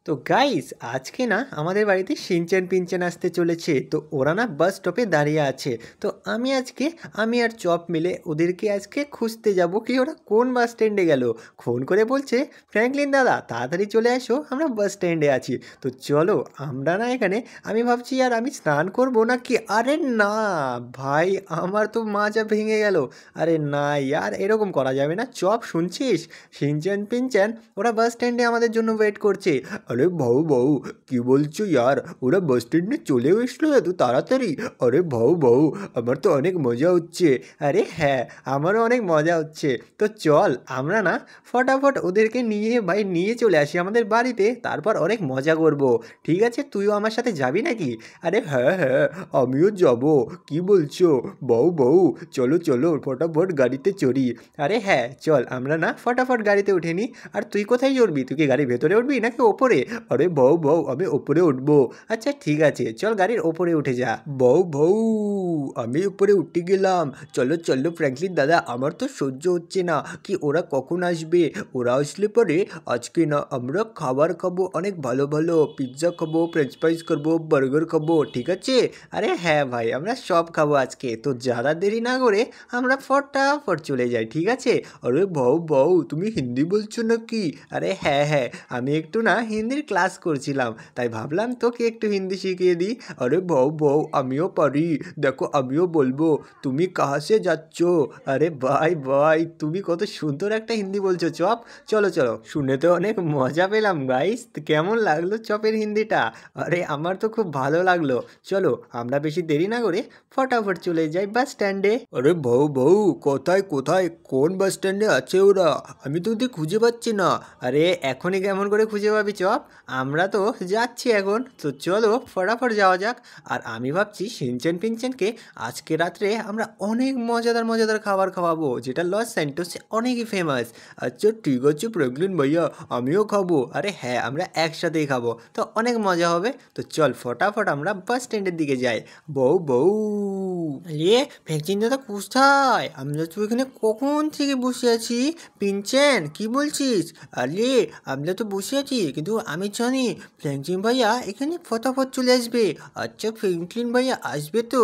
তো গাইস আজকে না আমাদের বাড়িতে শিনচ্যান পিনচ্যান আসতে চলেছে। তো ওরা না বাস স্টপে দাঁড়িয়ে আছে। তো আমি আর চপ মিলে ওদেরকে আজকে খুঁজতে যাব কি ওরা কোন বাস স্ট্যান্ডে গেল। ফোন করে বলছে ফ্র্যাঙ্কলিন দাদা তাড়াতাড়ি চলে আসো, আমরা বাস স্ট্যান্ডে আছি। তো চলো আমরা না এখানে, আমি ভাবছি আর আমি স্নান করবো নাকি, আরে না ভাই, আমার তো মাজা ভেঙে গেল। আরে না ইয়ার, এরকম করা যাবে না। চপ শুনছিস, শিনচ্যান পিনচ্যান ওরা বাস স্ট্যান্ডে আমাদের জন্য ওয়েট করছে। আরে ভাউ ভাউ, কি বলছো ইয়ার, ওরা বাস স্ট্যান্ডে চলেও এসলো এত তাড়াতাড়ি। আরে ভাউ ভাউ, আমার তো অনেক মজা হচ্ছে। আরে হ্যাঁ, আমারও অনেক মজা হচ্ছে। তো চল আমরা না ফটাফট ওদেরকে নিয়ে চলে আসি আমাদের বাড়িতে, তারপর অনেক মজা করব। ঠিক আছে, তুইও আমার সাথে যাবি নাকি? আরে হ্যাঁ হ্যাঁ, আমিও যাব। কি বলছো বউ বউ, চলো চলো ফটাফট গাড়িতে চড়ি। আরে হ্যাঁ চল, আমরা না ফটাফট গাড়িতে উঠে নিই। আর তুই কোথায় চড়বি? তুই কি গাড়ির ভেতরে উঠবি নাকি ওপরে? আরে বউ বউ, আমি ওপরে উঠবো। আচ্ছা ঠিক আছে, চল গাড়ির ওপরে উঠে যা। বউ বউ, আমি উপরে উঠে গেলাম। চলো চলো ফ্র্যাঙ্কলিন দাদা, আমার তো সহ্য হচ্ছে না। কি ওরা কখন আসবে? ওরা আসলে পরে আজকে না আমরা খাবার খাবো, অনেক ভালো ভালো পিৎজা খাবো, ফ্রেঞ্চ ফ্রাইজ খাবো, বার্গার খাবো, ঠিক আছে? আরে হ্যাঁ ভাই, আমরা সব খাবো আজকে। তো যারা দেরি না করে আমরা ফটাফট চলে যাই, ঠিক আছে? আরে বউ বউ, তুমি হিন্দি বলছো নাকি? আরে হ্যাঁ হ্যাঁ, আমি একটু না হিন্দির ক্লাস করছিলাম, তাই ভাবলাম তোকে একটু হিন্দি শিখিয়ে দিই। আরে বউ বউ, আমিও পারি, দেখো আমিও বলবো। তুমি কাহা সে যাচ্ছ? আরে ভাই ভাই, তুমি কত সুন্দর একটা হিন্দি বলছো চপ। চলো চলো, শুনে তো অনেক মজা পেলাম গাইস। কেমন লাগলো চপের হিন্দিটা? আরে আমার তো খুব ভালো লাগলো। চলো আমরা বেশি দেরি না করে ফটাফট চলে যাই বাস স্ট্যান্ডে। আরে বউ বউ, কোথায় কোথায়, কোন বাস স্ট্যান্ডে আছে ওরা? আমি তো ওদের খুঁজে পাচ্ছি না। আরে এখনই কেমন করে খুঁজে পাবি চপ, আমরা তো যাচ্ছি এখন। তো চলো ফটাফট যাওয়া যাক। আর আমি ভাবছি শিনচ্যান পিনচ্যানকে আজকে রাত্রে আমরা অনেক মজাদার মজাদার খাবার খাওয়াবো, যেটা লস স্যান্টোসে অনেকই ফেমাস। আচ্ছা ঠিক আছে ফ্র্যাঙ্কলিন ভাইয়া, আমিও খাবো। আরে হ্যাঁ, আমরা একসাথেই খাবো, তো অনেক মজা হবে। তো চল ফটাফট আমরা বাস স্ট্যান্ডের দিকে যাই। বউ বউ, আরে ফ্র্যাঙ্কলিন দাদা কোথায়? আমরা তো এখানে কখন থেকে বসে আছি। পিনচ্যান কি বলছিস? আরে আমরা তো বসে আছি, কিন্তু আমি জানি ফ্র্যাঙ্কলিন ভাইয়া এখানে ফটাফট চলে আসবে। আচ্ছা ফ্র্যাঙ্কলিন ভাইয়া আসবে তো?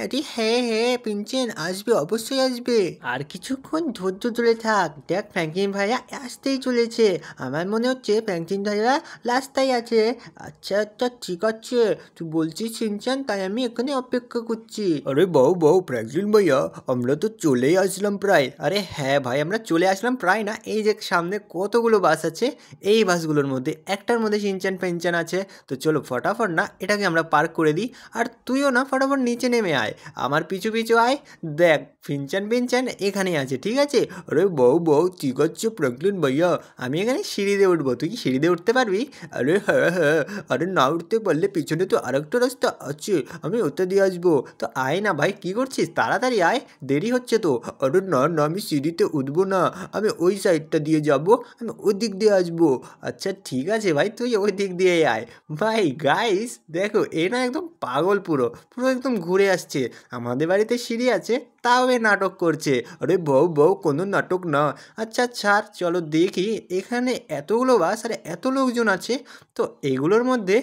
আরে হ্যাঁ হ্যাঁ, পিনচ্যান আসবে, অবশ্যই আসবে। আর কিছুক্ষণ ধৈর্য ধরে থাক, দেখ ফ্র্যাঙ্কলিন ভাইয়া আসতেই চলেছে। আমার মনে হচ্ছে ফ্র্যাঙ্কলিন ভাইয়া রাস্তায় আছে। আচ্ছা আচ্ছা ঠিক আছে, তুই বলছিস শিনচ্যান, তাই আমি এখানে অপেক্ষা করছি। আরে বউ বউ, ফ্র্যাঙ্কলিন ভাইয়া আমরা তো চলেই আসলাম প্রায়। আরে হ্যাঁ ভাই, আমরা চলে আসলাম প্রায় না, এই যে সামনে কতগুলো বাস আছে, এই বাসগুলোর মধ্যে একটার মধ্যে শিনচ্যান পেনচ্যান আছে। তো চলো ফটাফট না এটাকে আমরা পার্ক করে দিই। আর তুইও না ফটাফট নিচে নেমে আয়, আমার পিছু পিছু আয়। দেখ ফিনচ্যান পিনচ্যান এখানেই আছে, ঠিক আছে? আরে বউ বউ ঠিক আছে ফ্র্যাঙ্কলিন ভাইয়া, আমি এখানে সিঁড়ি দিয়ে উঠবো, তুই কি সিঁড়ি দিয়ে উঠতে পারবি? আরে হ্যাঁ হ্যাঁ, আরে না উঠতে পারলে পিছনে তো আরেকটা রাস্তা আছে, আমি ওটা দিয়ে আসবো। তো আয় না ভাই, কি করছিস, তাড়াতাড়ি আয়, দেরি হচ্ছে তো। আরে না না, আমি সিঁড়িতে উঠবো না, আমি ওই সাইডটা দিয়ে যাব, আমি ওই দিক দিয়ে আসবো। আচ্ছা ঠিক আছে ভাই, তুই ওই দিক দিয়ে আয়। ভাই গাইস দেখো, এ না একদম পাগল, পুরো পুরো একদম ঘুরে আসছে। আমাদের বাড়িতে সিঁড়ি আছে, তাও এ নাটক করছে। আরে বউ বউ, কোনো নাটক না। আচ্ছা ছাড়, চলো দেখি এখানে এতগুলো বাস আর এত লোকজন আছে, তো এগুলোর মধ্যে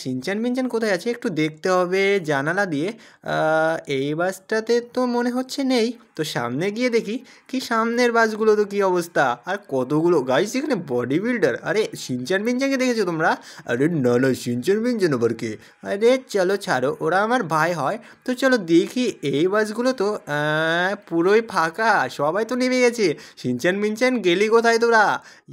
শিনচ্যান মিনচ্যান কোথায় আছে একটু দেখতে হবে জানালা দিয়ে। এই বাসটাতে তো মনে হচ্ছে নেই। তো সামনে গিয়ে দেখি, কি সামনের বাসগুলো তো কী অবস্থা, আর কতগুলো গাইস এখানে বডি বিল্ডার। আরে শিনচ্যান মিনচ্যানকে দেখেছো তোমরা? আরে না না, শিনচ্যান মিনচ্যান আবার কে? আরে চলো ছাড়ো, ওরা আমার ভাই হয়। তো চলো দেখি, এই বাসগুলো তো পুরোই ফাঁকা, সবাই তো নেমে গেছে। শিনচ্যান মিনচ্যান গেলি কোথায় তোরা?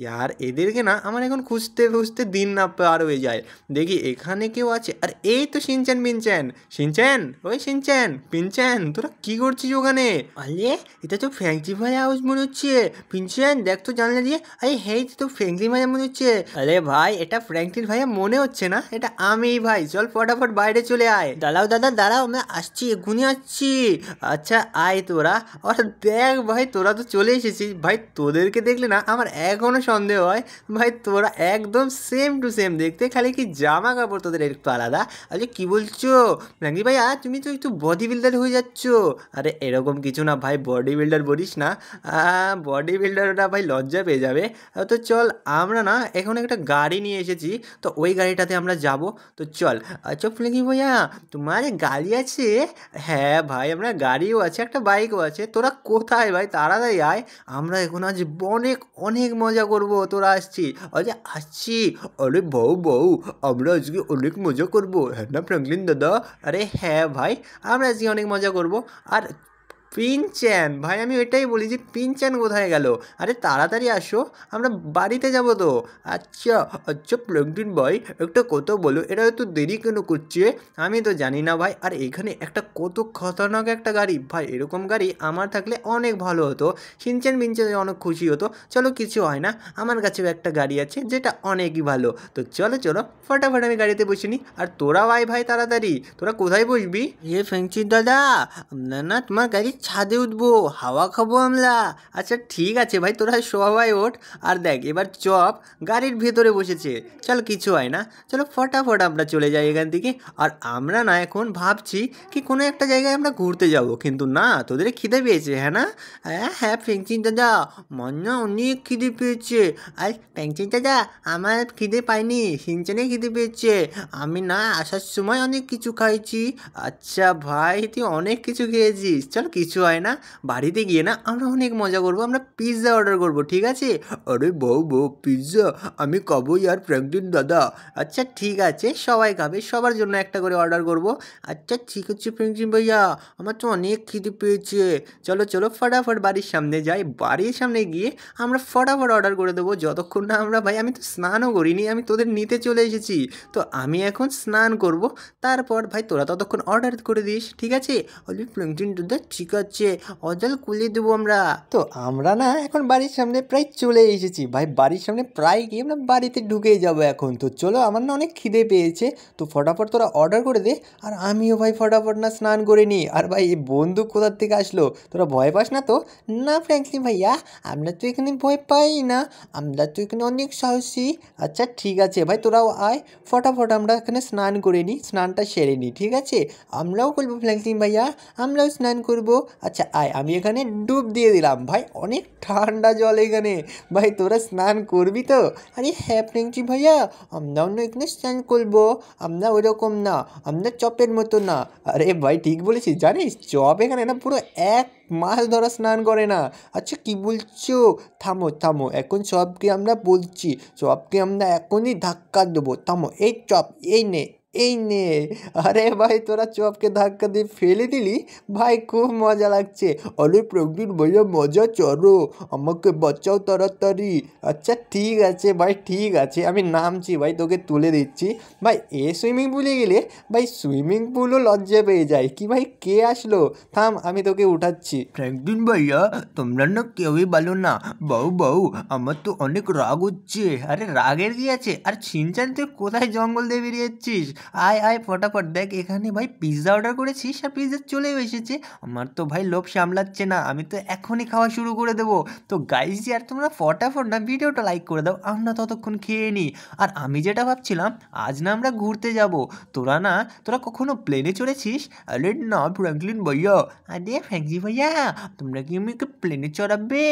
ইয়ার এদেরকে না আমার এখন খুঁজতে খুঁজতে দিন না পার হয়ে যায়। দেখি এখানে কেউ আছে, আর এই তো শিনচ্যান মিনচ্যান। শিনচ্যান, ওই শিনচ্যান পিনচ্যান, তোরা কি করছিস ওখানে? আরে এটা তো ফ্র্যাঙ্কলি ভাই হাউস মনে হচ্ছে। পিনচ্যান দেখ তো জানলা দিয়ে, আরে হেই তো ফ্র্যাঙ্কলি ভাইয়া মনে হচ্ছে। আরে ভাই, এটা ফ্র্যাঙ্কলিন ভাইয়া মনে হচ্ছে না, এটা আমিই ভাই। চল ফটাফট বাইরে চলে আয়। দাঁড়াও দাদা দাঁড়াও, আমরা আসছি, এক্ষুনি আসছি। আচ্ছা আয় তোরা। আর দেখ ভাই তোরা তো চলে এসেছিস ভাই, তোদেরকে দেখলে না আমার এখনও সন্দেহ হয় ভাই তোরা একদম সেম টু সেম দেখতে, খালি কি জামা কাপড় তোদের একটু আলাদা। আরে কি বলছো ফ্র্যাঙ্কলি ভাই, তুমি তো একটু বডি বিল্ডার হয়ে যাচ্ছ। আরে এরকম কিছু না ভাই, বডি বিল্ডার বলিস না, বডি বিল্ডারটা ভাই লজ্জা পেয়ে যাবে। তো চল আমরা না এখন একটা গাড়ি নিয়ে এসেছি, তো ওই গাড়িটাতে আমরা যাব। তো চল। আচ্ছা ফ্র্যাঙ্কলি ভাইয়া তোমার গাড়ি আছে? হ্যাঁ ভাই আমরা গাড়িও আছে, একটা বাইকও আছে। তোরা কোথায় ভাই, তাড়াতাড়ি আয়, আমরা এখন আজ অনেক অনেক মজা করব। তোরা আসছি? আরে আসছি। আরে বউ বউ, আমরা আজকে অনেক মজা করব, হ্যাঁ না ফ্র্যাঙ্কলিন দাদা? আরে হ্যাঁ ভাই, আমরা আজকে অনেক মজা করব। আর পিনচ্যান ভাই, আমি এটাই বলি যে পিনচ্যান কোথায় গেল? আরে তাড়াতাড়ি আসো, আমরা বাড়িতে যাব তো। আচ্ছা আচ্ছা ফ্র্যাঙ্কলিন ভাই একটা কথা বলো, এরা এত দেরি কেন করছে? আমি তো জানি না ভাই। আর এখানে একটা কত খতরনাক একটা গাড়ি ভাই, এরকম গাড়ি আমার থাকলে অনেক ভালো হতো, সিনচ্যান মিনচ্যান অনেক খুশি হতো। চলো কিছু হয় না, আমার কাছেও একটা গাড়ি আছে যেটা অনেকই ভালো। তো চলো চলো ফটাফট আমি গাড়িতে বসে নিই, আর তোরা ভাই ভাই তাড়াতাড়ি, তোরা কোথায় বসবি? ফ্র্যাঙ্কলি দাদা আমরা না তোমার গাড়ির ছাদে উঠবো, হাওয়া খাবো আমরা। আচ্ছা ঠিক আছে ভাই, তোরা সবাই ওঠ। আর দেখ এবার চপ গাড়ির ভেতরে বসেছে, চল কিছু হয় না, চলো ফটাফট আমরা চলে যাই এখান থেকে। আর আমরা না এখন ভাবছি কি কোনো একটা জায়গায় আমরা ঘুরতে যাব, কিন্তু না তোদের খিদে পেয়েছে, হ্যাঁ না? হ্যাঁ হ্যাঁ ফ্র্যাঙ্কলিন দাদা, আমার না অনেক খিদে পেয়েছে। আর ফ্র্যাঙ্কলিন দাদা আমার খিদে পাইনি, সিনচ্যানের খিদে পেয়েছে, আমি না আসার সময় অনেক কিছু খাইছি। আচ্ছা ভাই তুই অনেক কিছু খেয়েছিস, চল কিছু হয় না, বাড়িতে গিয়ে না আমরা অনেক মজা করবো, আমরা পিৎজা অর্ডার করবো, ঠিক আছে? আরে বউ বউ পিৎজা আমি খাবো আর ফ্র্যাঙ্কলিন দাদা। আচ্ছা ঠিক আছে সবাই খাবে, সবার জন্য একটা করে অর্ডার করব। আচ্ছা ঠিক আছে ফ্র্যাঙ্কলিন ভাইয়া, আমার তো অনেক খিদে পেয়েছে। চলো চলো ফটাফট বাড়ির সামনে যাই, বাড়ির সামনে গিয়ে আমরা ফটাফট অর্ডার করে দেবো, যতক্ষণ না আমরা ভাই, আমি তো স্নানও করিনি, আমি তোদের নিতে চলে এসেছি। তো আমি এখন স্নান করব, তারপর ভাই তোরা ততক্ষণ অর্ডার করে দিস, ঠিক আছে? বলি ফ্র্যাঙ্কলিন দাদা ঠিক আছে, অর্ডার করে দেবো আমরা। তো আমরা না এখন বাড়ির সামনে প্রায় চলে এসেছি ভাই, বাড়ির সামনে প্রায় গিয়ে আমরা বাড়িতে ঢুকেই যাবো এখন। তো চলো আমার না অনেক খিদে পেয়েছে, তো ফটাফট তোরা অর্ডার করে দে, আর আমিও ভাই ফটাফট না স্নান করে নিই। আর ভাই এই বন্দুক কোথার থেকে আসলো, তোরা ভয় পাস না তো? না ফ্র্যাঙ্কলিন ভাইয়া আমরা তো এখানে ভয় পাই না, আমরা তো এখানে অনেক সাহসী। আচ্ছা ঠিক আছে ভাই তোরাও আয়, ফটাফট আমরা এখানে স্নান করে নিই, স্নানটা সেরে নিই, ঠিক আছে? আমরাও করবো ফ্র্যাঙ্কলিন ভাইয়া, আমরাও স্নান করব। আচ্ছা আয়, আমি এখানে ডুব দিয়ে দিলাম ভাই, অনেক ঠান্ডা জল এখানে। ভাই তোরা স্নান করবি তো? আরে হ্যাঁ ফ্র্যাঙ্কলিন ভাইয়া আমরাও না এখানে স্নান করবো, আমরা ওরকম না, আমরা চপের মতো না। আরে ভাই ঠিক বলেছিস, জানিস চপ এখানে না পুরো 1 মাস ধরে স্নান করে না। আচ্ছা কি বলছো? থামো থামো, এখন চপকে আমরা বলছি, চপকে আমরা এখনই ধাক্কা দেবো, থামো, এই চপ এই নে এই নে। আরে ভাই তোরা চপকে ধাক্কা দিয়ে ফেলে দিলি ভাই, খুব মজা লাগছে। আরে প্রকৃত ভাইয়া মজা, চলো আমাকে বাঁচাও তাড়াতাড়ি। আচ্ছা ঠিক আছে ভাই ঠিক আছে, আমি নামছি ভাই, তোকে তুলে দিচ্ছি। ভাই এ সুইমিং পুলে গেলে ভাই সুইমিং পুলও লজ্জা পেয়ে যায় কি ভাই, কে আসলো, থাম আমি তোকে উঠাচ্ছি। ফ্র্যাঙ্কলিন ভাইয়া তোমরা না কেউই বলো না, বউ বউ আমার তো অনেক রাগ হচ্ছে। আরে রাগের কি আছে? আর সিনচ্যান তুই কোথায় জঙ্গল দিয়ে বেরিয়ে যাচ্ছিস? আয় আয় ফটাফট, দেখ এখানে ভাই পিৎজা অর্ডার করেছিস আর পিৎজা চলেও এসেছে। আমার তো ভাই লোভ সামলাচ্ছে না, আমি তো এখনই খাওয়া শুরু করে দেবো। তো গাইজ আর তোমরা ফটাফট না ভিডিওটা লাইক করে দাও, আমরা ততক্ষণ খেয়ে নিই। আর আমি যেটা ভাবছিলাম, আজ না আমরা ঘুরতে যাব, তোরা কখনো প্লেনে চড়েছিস? আরে না ফ্র্যাঙ্কলিন ভাইয়া। আরে ফ্র্যাঙ্কলি ভাইয়া তোমরা কি আমাকে প্লেনে চড়াবে?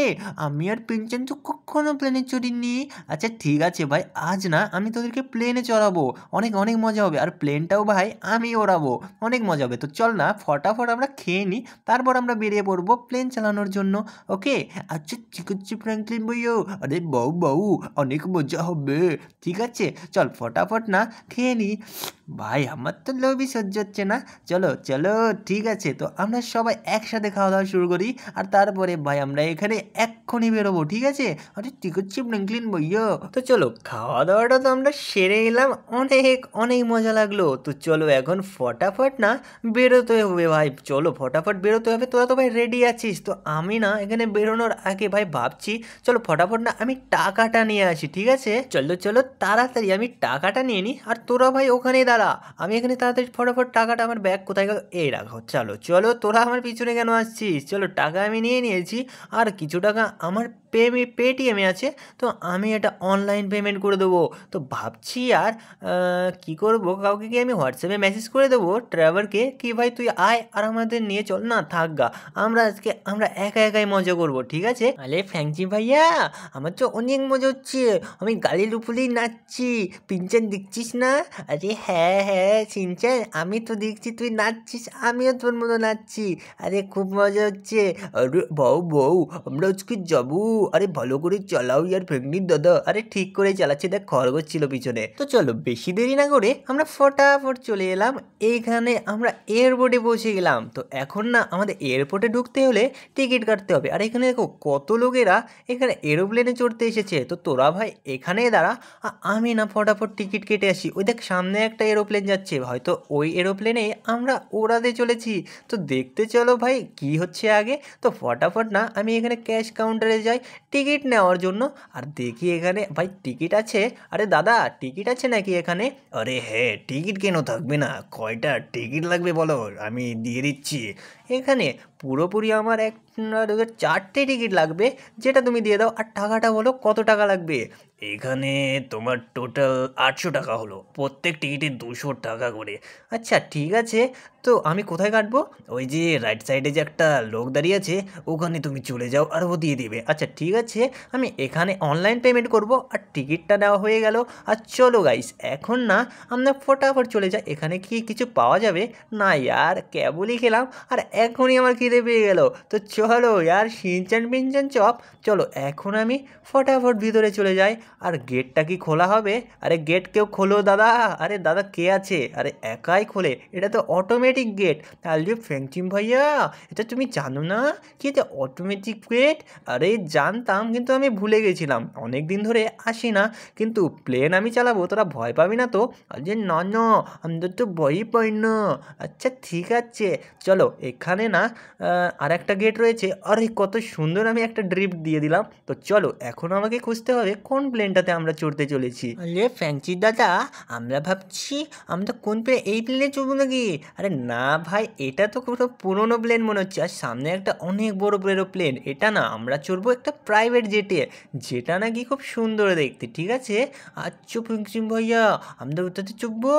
আমি আর পিনচ্যান তো কখনো প্লেনে চড়িনি। আচ্ছা ঠিক আছে ভাই, আজ না আমি তোদেরকে প্লেনে চড়াবো, অনেক অনেক মজা হবে, আর প্লেনটাও ভাই আমি ওড়াবো, অনেক মজা হবে। তো চল না ফটাফট আমরা খেয়ে নিই, তারপর আমরা বেরিয়ে পড়বো প্লেন চালানোর জন্য, ওকে? আচ্ছা ঠিক আছে ফ্র্যাঙ্কলিন ভাইয়া। আরে বউ বউ অনেক মজা হবে, ঠিক আছে চল ফটাফট না খেয়ে নিই। ভাই আমার তো লোভই সহ্য হচ্ছে না, চলো চলো ঠিক আছে, তো আমরা সবাই একসাথে খাওয়া দাওয়া শুরু করি, আর তারপরে ভাই আমরা এখানে এক্ষুনি বেরোবো, ঠিক আছে? আরে ঠিক আছে ফ্র্যাঙ্কলিন ভাইয়া। তো চলো খাওয়া দাওয়াটা তো আমরা সেরে এলাম, অনেক অনেক মজা মজা লাগলো। তো চলো এখন ফটাফট না বেরোতে হবে ভাই, চলো ফটাফট বেরোতে হবে। তোরা তো ভাই রেডি আছিস? তো আমি না এখানে বেরোনোর আগে ভাই ভাবছি চলো ফটাফট না আমি টাকাটা নিয়ে আসি, ঠিক আছে? চলো চলো তাড়াতাড়ি আমি টাকাটা নিয়ে নিই, আর তোরা ভাই ওখানেই দাঁড়া। আমি এখানে তাড়াতাড়ি ফটাফট টাকাটা, আমার ব্যাগ কোথায় গেল, এই রাখো। চলো চলো তোরা আমার পিছনে কেন আসছিস? চলো টাকা আমি নিয়ে নিয়েছি, আর কিছু টাকা আমার পেটিএমে আছে, তো আমি এটা অনলাইন পেমেন্ট করে দেবো। তো ভাবছি আর কি করব, কাউকে কি আমি হোয়াটসঅ্যাপে মেসেজ করে দেবো ড্রাইভারকে কি ভাই তুই আয় আর আমাদের নিয়ে চল। না থাক গা, আমরা একা একাই মজা করব, ঠিক আছে? আরে ফ্যাংচি ভাইয়া, আমার তো অনেক মজা হচ্ছে, আমি গাড়ির উপরেই নাচছি। পিনচান দেখছিস না? আরে হ্যাঁ হ্যাঁ সিনচান, আমি তো দেখছি তুই নাচছিস, আমিও তোর মতো নাচছি। আরে খুব মজা হচ্ছে। আরে বউ বউ, আমরা আজকে যাবো। আরে ভালো করে চালাও ইয়ার ফেকনির দাদা। আরে ঠিক করে চালাচ্ছে, দেখ খরগোশ ছিল পিছনে। তো চলো বেশি দেরি না করে আমরা ফটাফট চলে এলাম এইখানে, আমরা এয়ারপোর্টে পৌঁছে গেলাম। তো এখন না আমাদের এয়ারপোর্টে ঢুকতে হলে টিকিট কাটতে হবে। আর এখানে দেখো কত লোকেরা এখানে এরোপ্লেনে চড়তে এসেছে। তো তোরা ভাই এখানে দাঁড়া, আমি না ফটাফট টিকিট কেটে আসি। ওই দেখ সামনে একটা এরোপ্লেন যাচ্ছে, হয়তো ওই এরোপ্লেনে আমরা ওড়াতে চলেছি। তো দেখতে চলো ভাই কি হচ্ছে আগে। তো ফটাফট না আমি এখানে ক্যাশ কাউন্টারে যাই টিকিট নেওয়ার জন্য, আর দেখি এখানে ভাই টিকিট আছে। আরে দাদা টিকিট আছে নাকি এখানে? আরে হ্যাঁ টিকিট কেন থাকবে না, কয়টা টিকিট লাগবে বলো, আমি দিয়ে দিচ্ছি। এখানে পুরোপুরি আমার এক চারটে টিকিট লাগবে, যেটা তুমি দিয়ে দাও। আর টাকাটা বলো কত টাকা লাগবে? এখানে তোমার টোটাল 800 টাকা হলো, প্রত্যেক টিকিটে 200 টাকা করে। আচ্ছা ঠিক আছে, তো আমি কোথায় কাটবো? ওই যে রাইট সাইডে যে একটা লোক দাঁড়িয়ে আছে, ওখানে তুমি চলে যাও আর ও দিয়ে দিবে। আচ্ছা ঠিক আছে, আমি এখানে অনলাইন পেমেন্ট করব, আর টিকিটটা দেওয়া হয়ে গেল। আর চলো গাইস এখন না আমরা ফটাফট চলে যাই। এখানে কি কিছু পাওয়া যাবে? না ইয়ার, কেবলই খেলাম আর এখনই আমার খিদে পেয়ে গেল। তো চলো ইয়ার শিনচান পিনচান চপ, চলো এখন আমি ফটাফট ভিতরে চলে যাই। আর গেটটা কি খোলা হবে? আরে গেট কেউ খোলো দাদা। আরে দাদা কে আছে? আরে একাই খোলে, এটা তো অটোমেটিক গেট। তাহলে ফ্যাংচিম ভাইয়া, এটা তুমি জানো না কি এটা অটোমেটিক গেট? আরে জানতাম, কিন্তু আমি ভুলে গেছিলাম, অনেক দিন ধরে আসি না। কিন্তু প্লেন আমি চালাবো, তোরা ভয় পাবি না তো? আরে না না, আমরা তো ভয়ই পাই না। আচ্ছা ঠিক আছে, চলো এখানে না আর একটা গেট রয়েছে। আরে কত সুন্দর, আমি একটা ড্রিফট দিয়ে দিলাম। তো চলো এখন আমাকে খুঁজতে হবে কোন প্লেনটাতে আমরা চড়তে চলেছি। আরে ফ্যাংচি দাদা, আমরা ভাবছি আমরা কোন প্লেন, এই প্লেনে চড়বো নাকি? আরে না ভাই, এটা তো কোনো পুরোনো প্লেন মনে হচ্ছে, আর সামনে একটা অনেক বড় প্লেন। এটা না আমরা চড়বো একটা প্রাইভেট জেটে, যেটা নাকি খুব সুন্দর দেখতে, ঠিক আছে? আচ্ছা ফ্যাংচি ভাইয়া, আমরা ওটাতে চড়বো?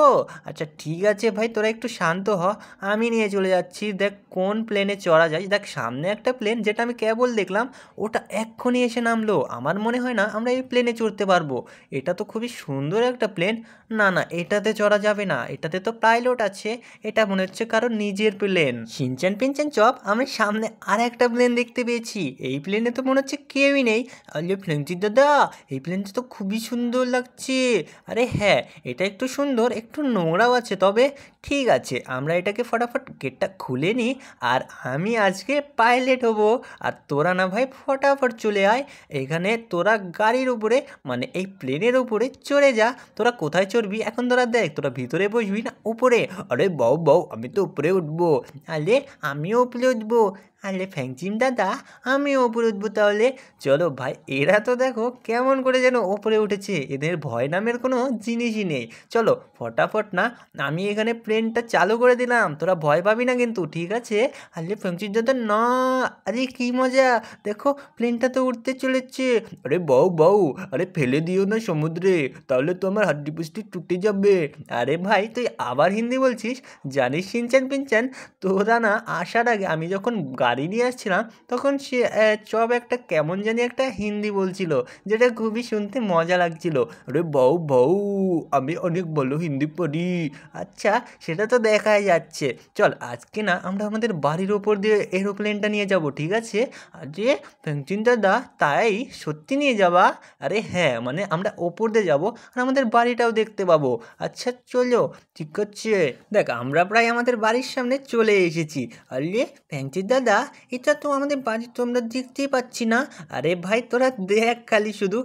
আচ্ছা ঠিক আছে ভাই, তোরা একটু শান্ত হ, আমি নিয়ে চলে যাচ্ছি। দেখ কোন প্লেনে চড়া যায়। দেখ সামনে একটা প্লেন, যেটা আমি কেবল দেখলাম, ওটা এক্ষুনি এসে নামলো। আমার মনে হয় না আমরা এই প্লেনে চড়তে পারবো। এটা তো খুবই সুন্দর একটা প্লেন। না না, এটাতে চড়া যাবে না, এটাতে তো পাইলট আছে, এটা মনে হচ্ছে কারো নিজের প্লেন। শিনচান পিনচান চপ, আমি সামনে আর একটা প্লেন দেখতে পেয়েছি, এই প্লেনে তো মনে হচ্ছে কেউই নেই। আরে ফ্যাংচি দাদা, এই প্লেনটা তো খুবই সুন্দর লাগছে। আরে হ্যাঁ, এটা একটু সুন্দর, একটু নোংরাও আছে, তবে ঠিক আছে আমরা এটাকে ফটাফট গেটটা খুলে নিই, আর আমি আজকে পাইলট হব। আর তোরা না ভাই ফটাফট চলে আয় এখানে, তোরা গাড়ির উপরে মানে এই প্লেনের উপরে চড়ে যা। তোরা কোথায় চড়বি এখন তোরা দেখ, তোরা ভিতরে বসবি না উপরে? আরে বউ বউ, আমি তো উপরে উঠবো। আরে আমিও উপরে উঠবো। আরে ফ্যাংচিম দাদা, আমিও উপরে উঠবো তাহলে। চলো ভাই, এরা তো দেখো কেমন করে যেন ওপরে উঠেছে, এদের ভয় নামের কোনো জিনিসই নেই। চলো ফটাফট না আমি এখানে প্লেনটা চালু করে দিলাম, তোরা ভয় পাবি না কিন্তু, ঠিক আছে? আরে ফ্যাংচিম দাদা না, আরে কি মজা, দেখো প্লেনটা তো উঠতে চলেছে। আরে বউ বউ, আরে ফেলে দিও না সমুদ্রে, তাহলে তো আমার হাড্ডি পুষ্টি টুটে যাবে। আরে ভাই তুই আবার হিন্দি বলছিস? জানিস শিনচান পিনচান, তোরা না আসার আগে আমি যখন গাড়ি নিয়ে আসছিলাম, তখন সে চপ একটা কেমন জানি একটা হিন্দি বলছিল, যেটা খুবই শুনতে মজা লাগছিল। আরে বউ বউ, আমি অনেক ভালো হিন্দি পড়ি। আচ্ছা সেটা তো দেখাই যাচ্ছে। চল আজকে না আমরা আমাদের বাড়ির ওপর দিয়ে এরোপ্লেনটা নিয়ে যাব, ঠিক আছে? আরে ফ্যাংচিন দাদা, তাই সত্যি নিয়ে যাবা? আরে হ্যাঁ, মানে আমরা ওপর দিয়ে যাবো আর আমাদের বাড়িটাও দেখতে পাবো। আচ্ছা চলো ঠিক আছে। দেখ আমরা প্রায় আমাদের বাড়ির সামনে চলে এসেছি। আরে ফ্যাংচির দাদা, এটা তো আমাদের বাড়ি তো আমরা দেখতেই পাচ্ছি না। আরে ভাই তোরা দেখ খালি শুধু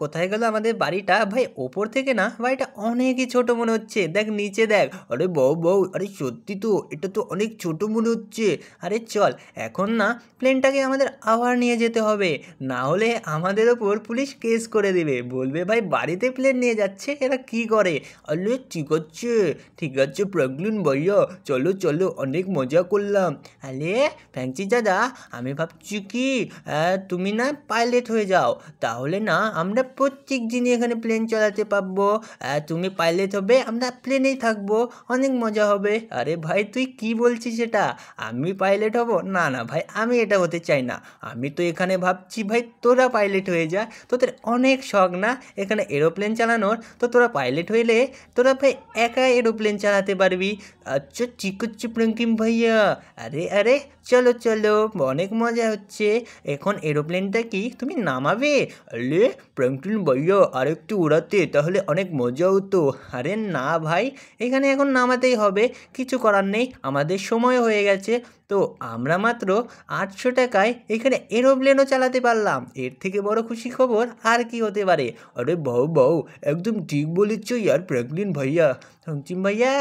কোথায় গেল আমাদের বাড়িটা? ভাই ওপর থেকে না বাড়িটা অনেকই ছোট মনে হচ্ছে, দেখ নিচে দেখ। আরে বউ বউ, আরে সত্যি তো এটা তো অনেক ছোট মনে হচ্ছে। আরে চল এখন না প্লেনটাকে আমাদের আবার নিয়ে যেতে হবে, না হলে আমাদের ওপর পুলিশ কেস করে দেবে, বলবে ভাই বাড়িতে প্লেন নিয়ে যাচ্ছে এরা কি করে। আরে ঠিক আছে ঠিক আছে প্রেগলিন ভাইয়া, চলো চলো অনেক মজা করলাম। আরে ফ্যাংচি দাদা, আমি ভাবছি কি তুমি না পাইলট হয়ে যাও, তাহলে না আমরা প্রত্যেক দিনই এখানে প্লেন চালাতে পারবো। তুমি পাইলট হবে, আমরা প্লেনেই থাকবো, অনেক মজা হবে। আরে ভাই তুই কি বলছিস এটা? আমি পাইলট হব? না না ভাই, আমি এটা হতে চাই না। আমি তো এখানে ভাবছি ভাই তোরা পাইলট হয়ে যা, তোদের অনেক শখ না এখানে এরোপ্লেন চালানোর, তো তোরা পাইলট হইলে তোরা ভাই একা এরোপ্লেন চালাতে পারবি। আচ্ছা ঠিক হচ্ছে প্রাঙ্কিম ভাইয়া। আরে আরে চলো চলো, অনেক মজা হচ্ছে। এখন এরোপ্লেনটা কি তুমি নামাবে? আরে প্রাঙ্কিম ভাইয়া আরেকটু উড়াতে, তাহলে অনেক মজা হতো। আরে না ভাই, এখানে এখন নামাতেই হবে, কিছু করার নেই, আমাদের সময় হয়ে গেছে। তো আমরা মাত্র 800 টাকায় এখানে এরোপ্লেনও চালাতে পারলাম, এর থেকে বড় খুশি খবর আর কি হতে পারে? আরে বউ বউ, একদম ঠিক বলেছ ইয়ার প্রেগলিন ভাইয়া। রঞ্জিম ভাইয়া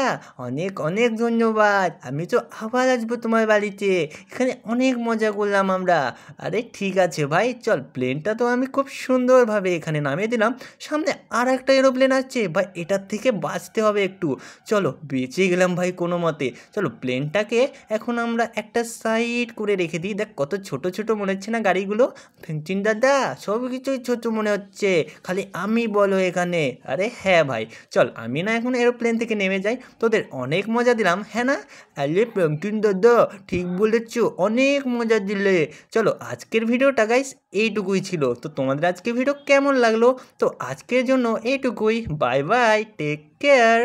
অনেক অনেক ধন্যবাদ, আমি তো আবার আসবো তোমার বাড়িতে, এখানে অনেক মজা করলাম আমরা। আরে ঠিক আছে ভাই চল, প্লেনটা তো আমি খুব সুন্দরভাবে এখানে নামিয়ে দিলাম, সামনে আর একটা এরোপ্লেন আসছে ভাই, এটার থেকে বাঁচতে হবে একটু। চলো বেঁচে গেলাম ভাই কোনো মতে। চলো প্লেনটাকে এখন আমরা একটা সাইড করে রেখে দিই, দেখ কত ছোট ছোট মনে হচ্ছে না গাড়িগুলো। ফেঞ্চিন দাদা সব কিছুই ছোট মনে হচ্ছে, খালি আমি বলো এখানে। আরে হ্যাঁ ভাই চল, আমি না এখন এরোপ্লেন থেকে নেমে যাই, তোদের অনেক মজা দিলাম হ্যাঁ না? আরে ফেঞ্চিন দাদা ঠিক বলেছো, অনেক মজা দিলে। চলো আজকের ভিডিওটা গাইস এইটুকুই ছিল, তো তোমাদের আজকের ভিডিও কেমন লাগলো? তো আজকের জন্য এইটুকুই, বাই বাই, টেক কেয়ার।